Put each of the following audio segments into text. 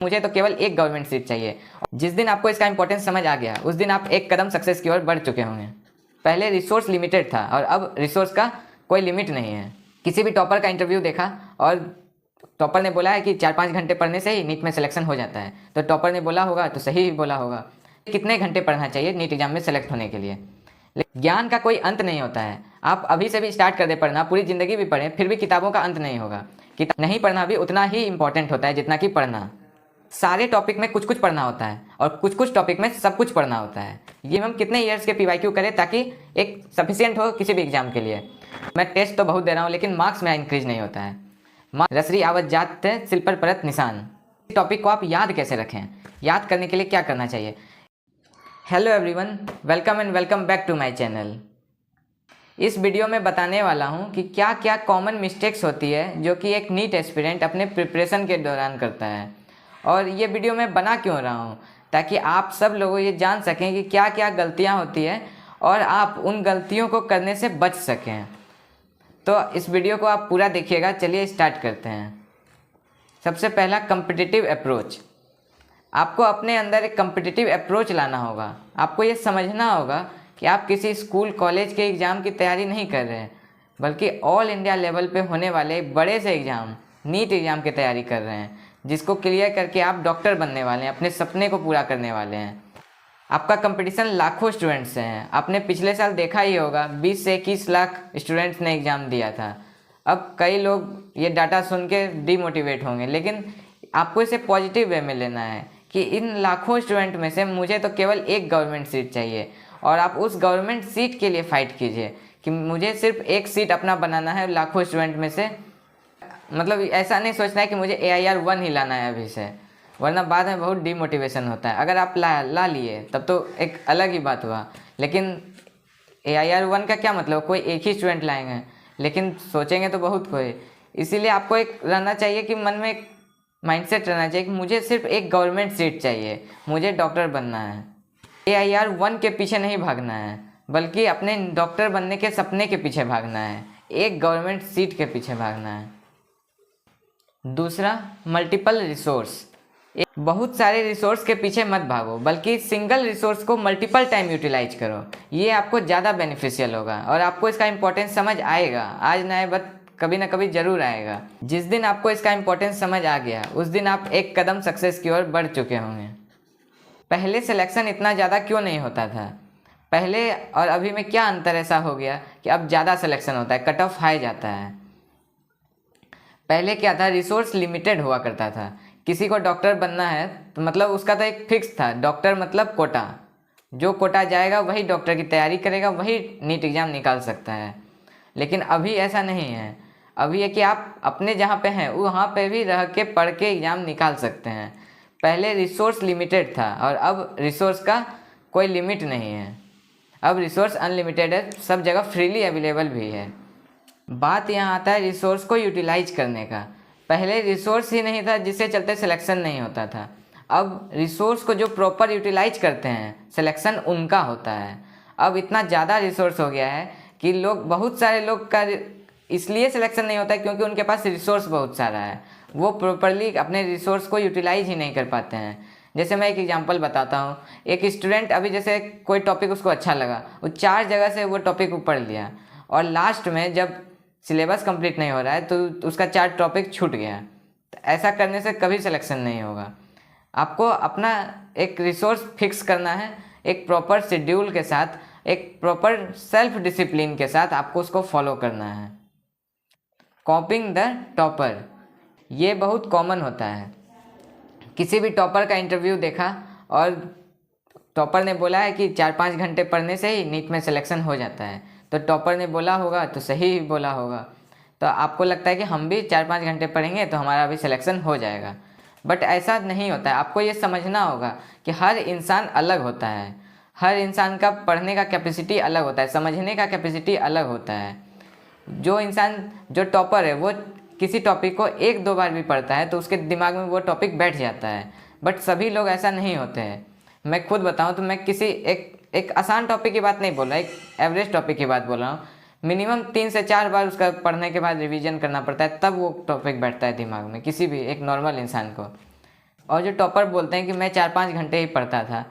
मुझे तो केवल एक गवर्नमेंट सीट चाहिए। जिस दिन आपको इसका इंपॉर्टेंस समझ आ गया उस दिन आप एक कदम सक्सेस की ओर बढ़ चुके होंगे। पहले रिसोर्स लिमिटेड था और अब रिसोर्स का कोई लिमिट नहीं है। किसी भी टॉपर का इंटरव्यू देखा और टॉपर ने बोला है कि 4-5 घंटे पढ़ने से ही नीट में सिलेक्शन हो जाता है, तो टॉपर ने बोला होगा तो सही ही बोला होगा। कितने घंटे पढ़ना चाहिए नीट एग्जाम में सेलेक्ट होने के लिए? ज्ञान का कोई अंत नहीं होता है। आप अभी से भी स्टार्ट कर दे पढ़ना, पूरी ज़िंदगी भी पढ़ें, फिर भी किताबों का अंत नहीं होगा। किताब नहीं पढ़ना भी उतना ही इंपॉर्टेंट होता है जितना कि पढ़ना। सारे टॉपिक में कुछ कुछ पढ़ना होता है और कुछ कुछ टॉपिक में सब कुछ पढ़ना होता है। ये हम कितने ईयर्स के PYQ करें ताकि एक सफिशियंट हो किसी भी एग्जाम के लिए। मैं टेस्ट तो बहुत दे रहा हूँ लेकिन मार्क्स में इंक्रीज नहीं होता है। रसरी आवत जात है सिल पर परत निशान। इस टॉपिक को आप याद कैसे रखें? याद करने के लिए क्या करना चाहिए? Hello everyone, welcome and welcome back to my channel. इस वीडियो में बताने वाला हूँ कि क्या क्या कॉमन मिस्टेक्स होती है जो कि एक नीट एस्पिरेंट अपने प्रिपरेशन के दौरान करता है। और ये वीडियो मैं बना क्यों रहा हूँ, ताकि आप सब लोग ये जान सकें कि क्या क्या गलतियाँ होती है और आप उन गलतियों को करने से बच सकें। तो इस वीडियो को आप पूरा देखिएगा। चलिए स्टार्ट करते हैं। सबसे पहला, कम्पिटिटिव अप्रोच। आपको अपने अंदर एक कम्पिटिटिव अप्रोच लाना होगा। आपको ये समझना होगा कि आप किसी स्कूल कॉलेज के एग्ज़ाम की तैयारी नहीं कर रहे हैं, बल्कि ऑल इंडिया लेवल पे होने वाले बड़े से एग्ज़ाम, नीट एग्ज़ाम की तैयारी कर रहे हैं, जिसको क्लियर करके आप डॉक्टर बनने वाले हैं, अपने सपने को पूरा करने वाले हैं। आपका कंपटीशन लाखों स्टूडेंट्स से हैं। आपने पिछले साल देखा ही होगा 20 से 21 लाख स्टूडेंट्स ने एग्ज़ाम दिया था। अब कई लोग ये डाटा सुन के डीमोटिवेट होंगे, लेकिन आपको इसे पॉजिटिव वे में लेना है कि इन लाखों स्टूडेंट में से मुझे तो केवल एक गवर्नमेंट सीट चाहिए, और आप उस गवर्नमेंट सीट के लिए फ़ाइट कीजिए कि मुझे सिर्फ एक सीट अपना बनाना है लाखों स्टूडेंट में से। मतलब ऐसा नहीं सोचना है कि मुझे AIR 1 ही लाना है अभी से, वरना बाद में बहुत डीमोटिवेशन होता है। अगर आप ला लिए तब तो एक अलग ही बात हुआ, लेकिन AIR 1 का क्या मतलब? कोई एक ही स्टूडेंट लाएंगे, लेकिन सोचेंगे तो बहुत कोई। इसीलिए आपको एक रहना चाहिए कि मन में एक माइंडसेट रहना चाहिए कि मुझे सिर्फ एक गवर्नमेंट सीट चाहिए, मुझे डॉक्टर बनना है। AIR 1 के पीछे नहीं भागना है, बल्कि अपने डॉक्टर बनने के सपने के पीछे भागना है, एक गवर्नमेंट सीट के पीछे भागना है। दूसरा, मल्टीपल रिसोर्स। बहुत सारे रिसोर्स के पीछे मत भागो, बल्कि सिंगल रिसोर्स को मल्टीपल टाइम यूटिलाइज करो। ये आपको ज़्यादा बेनिफिशियल होगा और आपको इसका इंपॉर्टेंस समझ आएगा। आज ना आए बट कभी ना कभी ज़रूर आएगा। जिस दिन आपको इसका इंपॉर्टेंस समझ आ गया उस दिन आप एक कदम सक्सेस की ओर बढ़ चुके होंगे। पहले सिलेक्शन इतना ज़्यादा क्यों नहीं होता था? पहले और अभी में क्या अंतर ऐसा हो गया कि अब ज़्यादा सिलेक्शन होता है, कट ऑफ हाई जाता है। पहले क्या था, रिसोर्स लिमिटेड हुआ करता था। किसी को डॉक्टर बनना है तो मतलब उसका तो एक फिक्स था, डॉक्टर मतलब कोटा। जो कोटा जाएगा वही डॉक्टर की तैयारी करेगा, वही नीट एग्ज़ाम निकाल सकता है। लेकिन अभी ऐसा नहीं है। अभी है कि आप अपने जहाँ पे हैं वहाँ पे भी रह के पढ़ के एग्ज़ाम निकाल सकते हैं। पहले रिसोर्स लिमिटेड था और अब रिसोर्स का कोई लिमिट नहीं है। अब रिसोर्स अनलिमिटेड है, सब जगह फ्रीली अवेलेबल भी है। बात यहाँ आता है रिसोर्स को यूटिलाइज करने का। पहले रिसोर्स ही नहीं था, जिससे चलते सिलेक्शन नहीं होता था। अब रिसोर्स को जो प्रॉपर यूटिलाइज करते हैं सिलेक्शन उनका होता है। अब इतना ज़्यादा रिसोर्स हो गया है कि बहुत सारे लोग का इसलिए सिलेक्शन नहीं होता है क्योंकि उनके पास रिसोर्स बहुत सारा है। वो प्रॉपरली अपने रिसोर्स को यूटिलाइज ही नहीं कर पाते हैं। जैसे मैं एक एग्जांपल बताता हूँ। एक स्टूडेंट अभी जैसे कोई टॉपिक उसको अच्छा लगा, वो 4 जगह से वो टॉपिक पढ़ लिया, और लास्ट में जब सिलेबस कंप्लीट नहीं हो रहा है तो उसका 4 टॉपिक छूट गया। तो ऐसा करने से कभी सिलेक्शन नहीं होगा। आपको अपना एक रिसोर्स फिक्स करना है, एक प्रॉपर शेड्यूल के साथ, एक प्रॉपर सेल्फ डिसिप्लिन के साथ आपको उसको फॉलो करना है। कॉपिंग द टॉपर, ये बहुत कॉमन होता है। किसी भी टॉपर का इंटरव्यू देखा और टॉपर ने बोला है कि 4-5 घंटे पढ़ने से ही नीट में सिलेक्शन हो जाता है, तो टॉपर ने बोला होगा तो सही ही बोला होगा। तो आपको लगता है कि हम भी 4-5 घंटे पढ़ेंगे तो हमारा भी सिलेक्शन हो जाएगा, बट ऐसा नहीं होता है। आपको ये समझना होगा कि हर इंसान अलग होता है। हर इंसान का पढ़ने का कैपेसिटी अलग होता है, समझने का कैपेसिटी अलग होता है। जो टॉपर है वो किसी टॉपिक को 1-2 बार भी पढ़ता है तो उसके दिमाग में वो टॉपिक बैठ जाता है, बट सभी लोग ऐसा नहीं होते हैं। मैं खुद बताऊं तो मैं किसी एक आसान टॉपिक की बात नहीं बोल रहा, एक एवरेज टॉपिक की बात बोल रहा हूँ। मिनिमम 3 से 4 बार उसका पढ़ने के बाद रिवीजन करना पड़ता है, तब वो टॉपिक बैठता है दिमाग में, किसी भी एक नॉर्मल इंसान को। और जो टॉपर बोलते हैं कि मैं 4-5 घंटे ही पढ़ता था,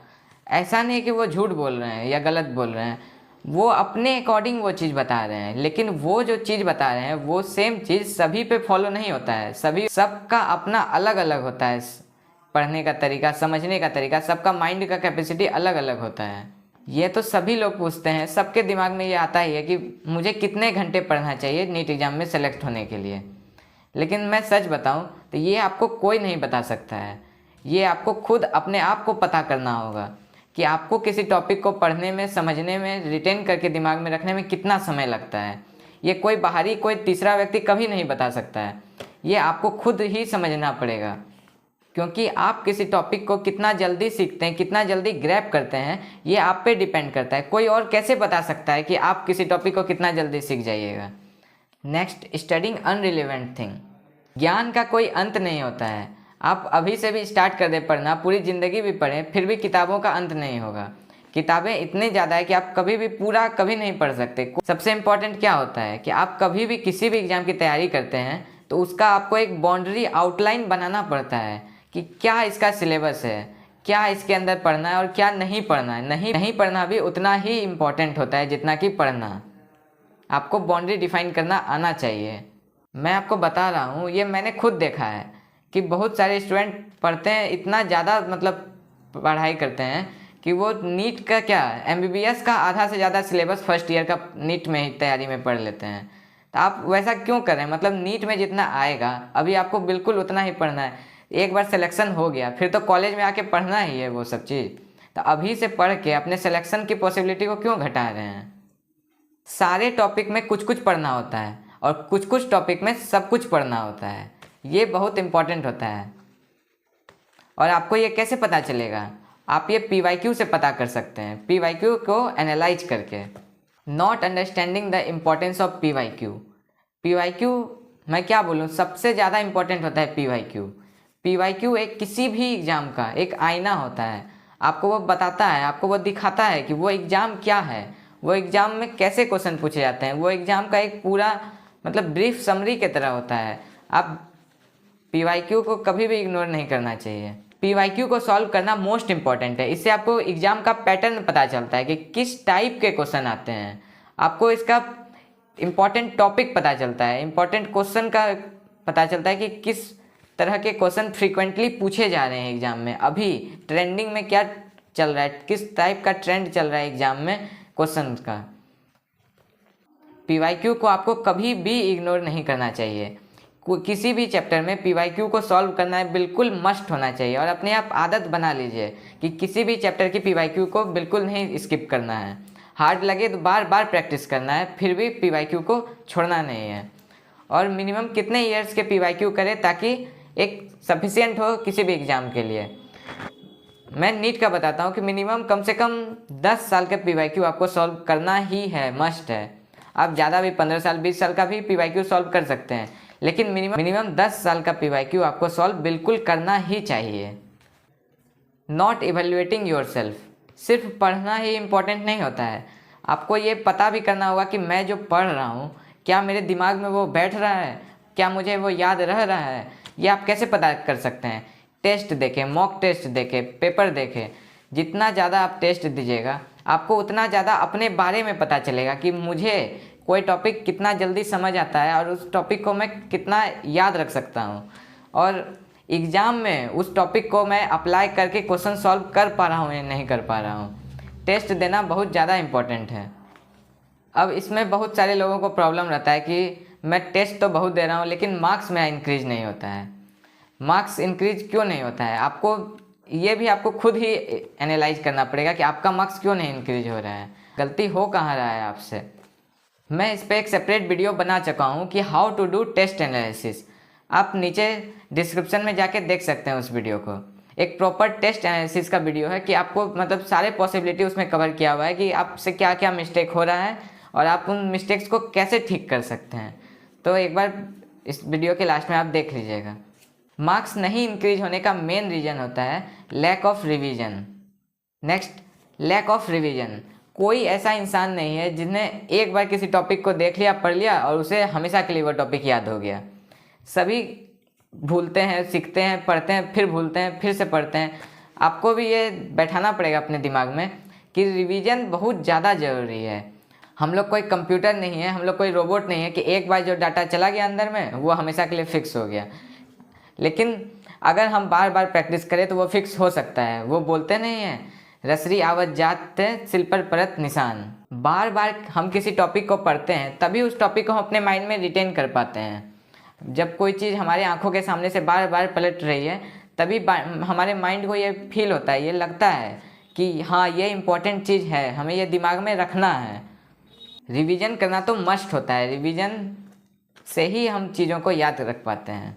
ऐसा नहीं कि वो झूठ बोल रहे हैं या गलत बोल रहे हैं, वो अपने अकॉर्डिंग वो चीज़ बता रहे हैं। लेकिन वो जो चीज़ बता रहे हैं वो सेम चीज़ सभी पे फॉलो नहीं होता है। सबका अपना अलग अलग होता है, पढ़ने का तरीका, समझने का तरीका, सबका माइंड का कैपेसिटी अलग अलग होता है। ये तो सभी लोग पूछते हैं, सबके दिमाग में ये आता ही है कि मुझे कितने घंटे पढ़ना चाहिए नीट एग्ज़ाम में सेलेक्ट होने के लिए। लेकिन मैं सच बताऊं तो ये आपको कोई नहीं बता सकता है। ये आपको खुद अपने आप को पता करना होगा कि आपको किसी टॉपिक को पढ़ने में, समझने में, रिटेन करके दिमाग में रखने में कितना समय लगता है। ये कोई बाहरी, कोई तीसरा व्यक्ति कभी नहीं बता सकता है। ये आपको खुद ही समझना पड़ेगा, क्योंकि आप किसी टॉपिक को कितना जल्दी सीखते हैं, कितना जल्दी ग्रैब करते हैं, ये आप पे डिपेंड करता है। कोई और कैसे बता सकता है कि आप किसी टॉपिक को कितना जल्दी सीख जाइएगा। Next, studying irrelevant thing. ज्ञान का कोई अंत नहीं होता है। आप अभी से भी स्टार्ट कर दें पढ़ना, पूरी ज़िंदगी भी पढ़ें, फिर भी किताबों का अंत नहीं होगा। किताबें इतने ज़्यादा है कि आप कभी भी पूरा कभी नहीं पढ़ सकते। सबसे इम्पॉर्टेंट क्या होता है कि आप कभी भी किसी भी एग्ज़ाम की तैयारी करते हैं तो उसका आपको एक बाउंड्री, आउटलाइन बनाना पड़ता है कि क्या इसका सिलेबस है, क्या इसके अंदर पढ़ना है और क्या नहीं पढ़ना है। नहीं पढ़ना भी उतना ही इम्पॉर्टेंट होता है जितना कि पढ़ना। आपको बाउंड्री डिफाइन करना आना चाहिए। मैं आपको बता रहा हूँ, ये मैंने खुद देखा है कि बहुत सारे स्टूडेंट पढ़ते हैं, इतना ज़्यादा मतलब पढ़ाई करते हैं कि वो नीट का क्या, MBBS का आधा से ज़्यादा सिलेबस फर्स्ट ईयर का नीट में ही तैयारी में पढ़ लेते हैं। तो आप वैसा क्यों कर रहे हैं? मतलब नीट में जितना आएगा अभी आपको बिल्कुल उतना ही पढ़ना है। एक बार सिलेक्शन हो गया फिर तो कॉलेज में आके पढ़ना ही है वो सब चीज़। तो अभी से पढ़ के अपने सिलेक्शन की पॉसिबिलिटी को क्यों घटा रहे हैं? सारे टॉपिक में कुछ कुछ पढ़ना होता है और कुछ कुछ टॉपिक में सब कुछ पढ़ना होता है। ये बहुत इम्पॉर्टेंट होता है। और आपको ये कैसे पता चलेगा? आप ये PYQ से पता कर सकते हैं, PYQ को एनालाइज करके। Not understanding the importance of PYQ। PYQ मैं क्या बोलूँ, सबसे ज़्यादा इम्पोर्टेंट होता है PYQ। PYQ एक किसी भी एग्ज़ाम का एक आईना होता है। आपको वो बताता है, आपको वो दिखाता है कि वो एग्ज़ाम क्या है, वो एग्ज़ाम में कैसे क्वेश्चन पूछे जाते हैं। वो एग्ज़ाम का एक पूरा मतलब ब्रीफ समरी की तरह होता है। आप PYQ को कभी भी इग्नोर नहीं करना चाहिए। PYQ को सॉल्व करना मोस्ट इम्पॉर्टेंट है। इससे आपको एग्ज़ाम का पैटर्न पता चलता है कि किस टाइप के क्वेश्चन आते हैं। आपको इसका इम्पॉर्टेंट टॉपिक पता चलता है, इम्पॉर्टेंट क्वेश्चन का पता चलता है कि किस तरह के क्वेश्चन फ्रीक्वेंटली पूछे जा रहे हैं एग्ज़ाम में। अभी ट्रेंडिंग में क्या चल रहा है, किस टाइप का ट्रेंड चल रहा है एग्ज़ाम में क्वेश्चन का। PYQ को आपको कभी भी इग्नोर नहीं करना चाहिए। किसी भी चैप्टर में PYQ को सॉल्व करना है बिल्कुल मस्ट होना चाहिए। और अपने आप आदत बना लीजिए कि किसी भी चैप्टर की PYQ को बिल्कुल नहीं स्किप करना है। हार्ड लगे तो बार बार प्रैक्टिस करना है, फिर भी PYQ को छोड़ना नहीं है। और मिनिमम कितने ईयर्स के PYQ करें ताकि एक सफिशिएंट हो किसी भी एग्ज़ाम के लिए। मैं नीट का बताता हूँ कि मिनिमम कम से कम 10 साल का PYQ आपको सॉल्व करना ही है, मस्ट है। आप ज़्यादा भी 15 साल 20 साल का भी PYQ सॉल्व कर सकते हैं, लेकिन मिनिमम 10 साल का PYQ आपको सॉल्व बिल्कुल करना ही चाहिए। Not evaluating yourself. सिर्फ पढ़ना ही इम्पोर्टेंट नहीं होता है, आपको ये पता भी करना होगा कि मैं जो पढ़ रहा हूँ क्या मेरे दिमाग में वो बैठ रहा है, क्या मुझे वो याद रह रहा है। ये आप कैसे पता कर सकते हैं? टेस्ट देखें, मॉक टेस्ट देखें, पेपर देखें। जितना ज़्यादा आप टेस्ट दीजिएगा आपको उतना ज़्यादा अपने बारे में पता चलेगा कि मुझे कोई टॉपिक कितना जल्दी समझ आता है और उस टॉपिक को मैं कितना याद रख सकता हूँ, और एग्ज़ाम में उस टॉपिक को मैं अप्लाई करके क्वेश्चन सॉल्व कर पा रहा हूँ या नहीं कर पा रहा हूँ। टेस्ट देना बहुत ज़्यादा इम्पोर्टेंट है। अब इसमें बहुत सारे लोगों को प्रॉब्लम रहता है कि मैं टेस्ट तो बहुत दे रहा हूँ लेकिन मार्क्स मेरा इंक्रीज नहीं होता है। मार्क्स इंक्रीज क्यों नहीं होता है? आपको ये भी आपको खुद ही एनालाइज करना पड़ेगा कि आपका मार्क्स क्यों नहीं इंक्रीज हो रहा है, गलती हो कहाँ रहा है आपसे। मैं इस पर एक सेपरेट वीडियो बना चुका हूँ कि how to do test analysis. आप नीचे डिस्क्रिप्शन में जाके देख सकते हैं उस वीडियो को। एक प्रॉपर टेस्ट एनालिसिस का वीडियो है कि आपको मतलब सारे पॉसिबिलिटी उसमें कवर किया हुआ है कि आपसे क्या क्या मिस्टेक हो रहा है और आप उन मिस्टेक्स को कैसे ठीक कर सकते हैं। तो एक बार इस वीडियो के लास्ट में आप देख लीजिएगा। मार्क्स नहीं इंक्रीज होने का मेन रीज़न होता है lack of revision. Next, lack of revision. कोई ऐसा इंसान नहीं है जिसने एक बार किसी टॉपिक को देख लिया, पढ़ लिया और उसे हमेशा के लिए वो टॉपिक याद हो गया। सभी भूलते हैं, सीखते हैं, पढ़ते हैं, फिर भूलते हैं, फिर से पढ़ते हैं। आपको भी ये बैठाना पड़ेगा अपने दिमाग में कि रिवीजन बहुत ज़्यादा ज़रूरी है। हम लोग कोई कंप्यूटर नहीं है, हम लोग कोई रोबोट नहीं है कि एक बार जो डाटा चला गया अंदर में वो हमेशा के लिए फिक्स हो गया। लेकिन अगर हम बार बार प्रैक्टिस करें तो वो फिक्स हो सकता है। वो बोलते नहीं हैं, रसरी आवत जात सिल पर परत निशान। बार बार हम किसी टॉपिक को पढ़ते हैं तभी उस टॉपिक को हम अपने माइंड में रिटेन कर पाते हैं। जब कोई चीज़ हमारे आंखों के सामने से बार बार पलट रही है तभी हमारे माइंड को ये फील होता है, ये लगता है कि हाँ ये इम्पोर्टेंट चीज़ है, हमें ये दिमाग में रखना है। रिवीजन करना तो मस्ट होता है, रिवीजन से ही हम चीज़ों को याद रख पाते हैं।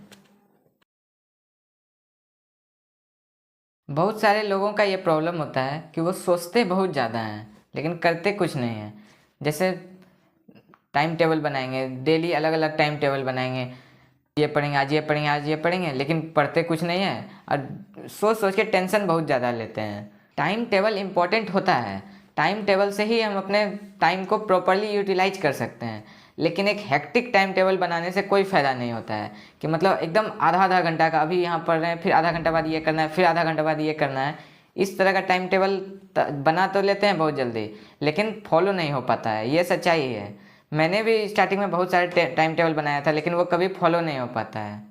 बहुत सारे लोगों का ये प्रॉब्लम होता है कि वो सोचते बहुत ज़्यादा हैं लेकिन करते कुछ नहीं हैं। जैसे टाइम टेबल बनाएंगे, डेली अलग अलग टाइम टेबल बनाएंगे, ये पढ़ेंगे आज, ये पढ़ेंगे आज, ये पढ़ेंगे, लेकिन पढ़ते कुछ नहीं है और सोच सोच के टेंशन बहुत ज़्यादा लेते हैं। टाइम टेबल इम्पॉर्टेंट होता है, टाइम टेबल से ही हम अपने टाइम को प्रॉपरली यूटिलाइज कर सकते हैं। लेकिन एक हेक्टिक टाइम टेबल बनाने से कोई फ़ायदा नहीं होता है कि मतलब एकदम आधा आधा घंटा का, अभी यहाँ पढ़ रहे हैं, फिर आधा घंटा बाद ये करना है, फिर आधा घंटा बाद ये करना है। इस तरह का टाइम टेबल बना तो लेते हैं बहुत जल्दी, लेकिन फॉलो नहीं हो पाता है, ये सच्चाई है। मैंने भी स्टार्टिंग में बहुत सारे टाइम टेबल बनाया था लेकिन वो कभी फॉलो नहीं हो पाता है।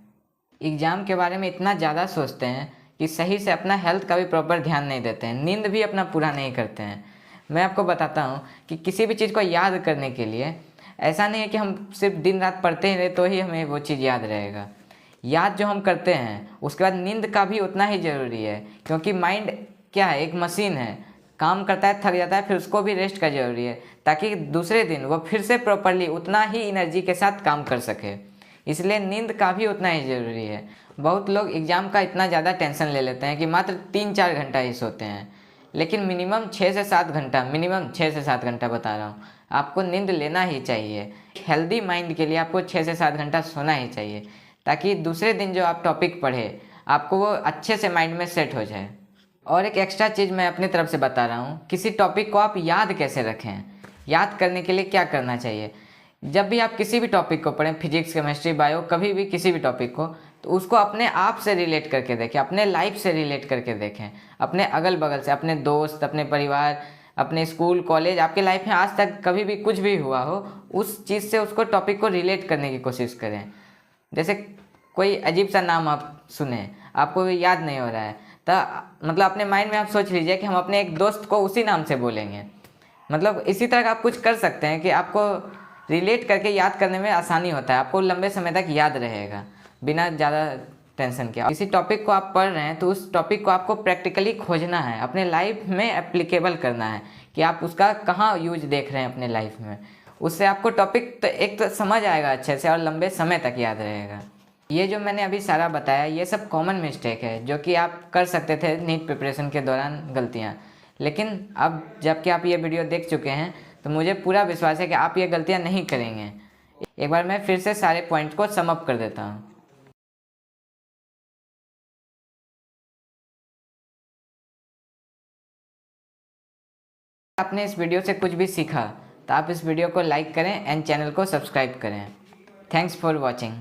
एग्ज़ाम के बारे में इतना ज़्यादा सोचते हैं कि सही से अपना हेल्थ का भी प्रॉपर ध्यान नहीं देते हैं, नींद भी अपना पूरा नहीं करते हैं। मैं आपको बताता हूँ कि किसी भी चीज़ को याद करने के लिए ऐसा नहीं है कि हम सिर्फ दिन रात पढ़ते ही रहे तो ही हमें वो चीज़ याद रहेगा। याद जो हम करते हैं उसके बाद नींद का भी उतना ही ज़रूरी है, क्योंकि माइंड क्या है, एक मशीन है, काम करता है, थक जाता है, फिर उसको भी रेस्ट का ज़रूरी है ताकि दूसरे दिन वो फिर से प्रॉपरली उतना ही एनर्जी के साथ काम कर सके। इसलिए नींद का भी उतना ही ज़रूरी है। बहुत लोग एग्ज़ाम का इतना ज़्यादा टेंशन ले लेते हैं कि मात्र 3-4 घंटा ही सोते हैं, लेकिन मिनिमम 6 से 7 घंटा, मिनिमम 6 से 7 घंटा बता रहा हूँ, आपको नींद लेना ही चाहिए। हेल्दी माइंड के लिए आपको 6 से 7 घंटा सोना ही चाहिए ताकि दूसरे दिन जो आप टॉपिक पढ़े आपको वो अच्छे से माइंड में सेट हो जाए। और एक एक्स्ट्रा चीज़ मैं अपनी तरफ से बता रहा हूँ, किसी टॉपिक को आप याद कैसे रखें, याद करने के लिए क्या करना चाहिए। जब भी आप किसी भी टॉपिक को पढ़ें, फिजिक्स, केमिस्ट्री, बायो, कभी भी किसी भी टॉपिक को, तो उसको अपने आप से रिलेट करके देखें, अपने लाइफ से रिलेट करके देखें, अपने अगल बगल से, अपने दोस्त, अपने परिवार, अपने स्कूल, कॉलेज, आपके लाइफ में आज तक कभी भी कुछ भी हुआ हो उस चीज़ से उसको टॉपिक को रिलेट करने की कोशिश करें। जैसे कोई अजीब सा नाम आप सुने, आपको याद नहीं हो रहा है, तो मतलब अपने माइंड में आप सोच लीजिए कि हम अपने एक दोस्त को उसी नाम से बोलेंगे। मतलब इसी तरह का आप कुछ कर सकते हैं कि आपको रिलेट करके याद करने में आसानी होता है, आपको लंबे समय तक याद रहेगा बिना ज़्यादा टेंशन के। किसी टॉपिक को आप पढ़ रहे हैं तो उस टॉपिक को आपको प्रैक्टिकली खोजना है, अपने लाइफ में एप्लीकेबल करना है कि आप उसका कहाँ यूज देख रहे हैं अपने लाइफ में। उससे आपको टॉपिक तो एक तो समझ आएगा अच्छे से और लंबे समय तक याद रहेगा। ये जो मैंने अभी सारा बताया ये सब कॉमन मिस्टेक है जो कि आप कर सकते थे नीट प्रिपरेशन के दौरान, गलतियाँ। लेकिन अब जबकि आप ये वीडियो देख चुके हैं तो मुझे पूरा विश्वास है कि आप ये गलतियाँ नहीं करेंगे। एक बार मैं फिर से सारे पॉइंट को सम अप कर देता हूँ। आपने इस वीडियो से कुछ भी सीखा तो आप इस वीडियो को लाइक करें एंड चैनल को सब्सक्राइब करें। Thanks for watching.